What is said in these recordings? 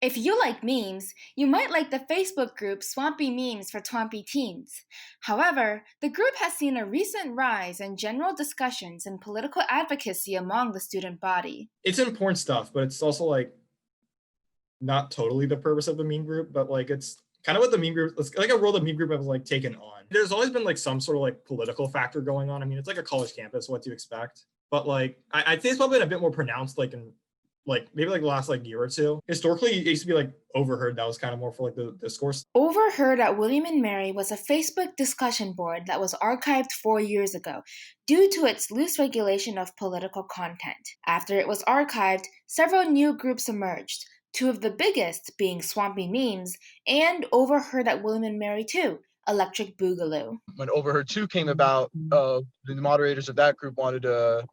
If you like memes, you might like the Facebook group Swampy Memes for Twampy Teens. However, the group has seen a recent rise in general discussions and political advocacy among the student body. It's important stuff, but it's also like not totally the purpose of the meme group, but like it's kind of what the meme group, it's like a role the meme group has like taken on. There's always been like some sort of like political factor going on. I mean, it's like a college campus, what do you expect? But like I'd say it's probably been a bit more pronounced like in like maybe like the last like year or two. Historically, it used to be like overheard. That was kind of more for like the discourse. Overheard at William and Mary was a Facebook discussion board that was archived 4 years ago due to its loose regulation of political content. After it was archived, several new groups emerged, two of the biggest being Swampy Memes and Overheard at William and Mary 2, Electric Boogaloo. When Overheard 2 came about, the moderators of that group wanted to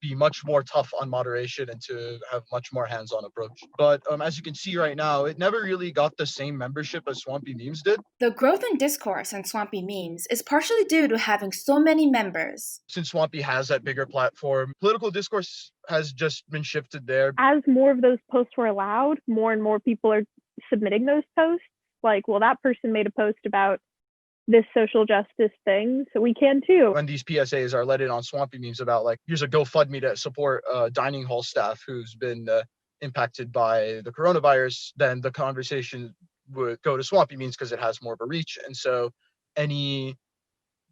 be much more tough on moderation and to have much more hands-on approach. But as you can see right now, it never really got the same membership as Swampy Memes did. The growth in discourse on Swampy Memes is partially due to having so many members. Since Swampy has that bigger platform, political discourse has just been shifted there. As more of those posts were allowed, more and more people are submitting those posts. Like, well, that person made a post about this social justice thing, so we can too. When these PSAs are let in on Swampy Memes about like, here's a GoFundMe to support dining hall staff who's been impacted by the coronavirus, then the conversation would go to Swampy Memes because it has more of a reach. And so any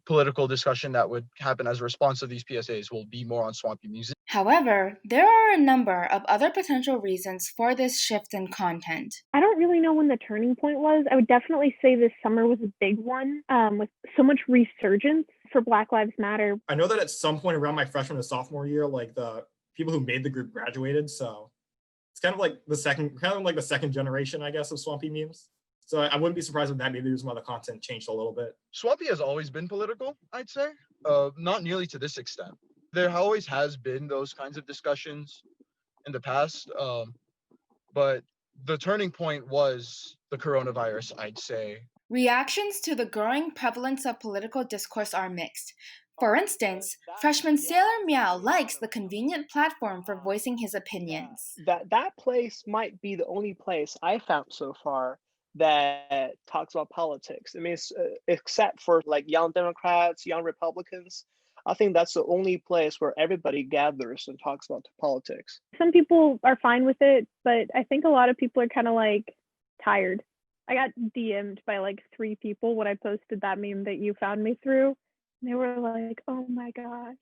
political discussion that would happen as a response to these PSAs will be more on Swampy Memes. However, there are a number of other potential reasons for this shift in content. I don't really know when the turning point was. I would definitely say this summer was a big one, with so much resurgence for Black Lives Matter. I know that at some point around my freshman and sophomore year, like the people who made the group graduated, so it's kind of like the second generation, I guess, of Swampy Memes. So I wouldn't be surprised if that maybe some other content changed a little bit. Swampy has always been political, I'd say. Not nearly to this extent. There always has been those kinds of discussions in the past, but the turning point was the coronavirus, I'd say. Reactions to the growing prevalence of political discourse are mixed. For instance, freshman Sailor Meow likes the convenient platform for voicing his opinions. That place might be the only place I found so far that talks about politics. I mean, except for like young Democrats, young Republicans, I think that's the only place where everybody gathers and talks about politics. Some people are fine with it, but I think a lot of people are kind of like tired. I got DM'd by like 3 people when I posted that meme that you found me through. And they were like, oh my gosh,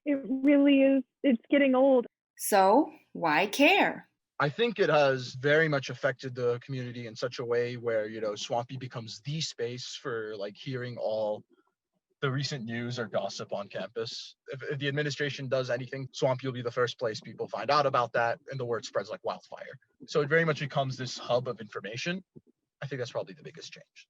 it really is, it's getting old. So, why care? I think it has very much affected the community in such a way where, Swampy becomes the space for like hearing all the recent news or gossip on campus. If the administration does anything, Swampy will be the first place people find out about that, and the word spreads like wildfire. So it very much becomes this hub of information. I think that's probably the biggest change.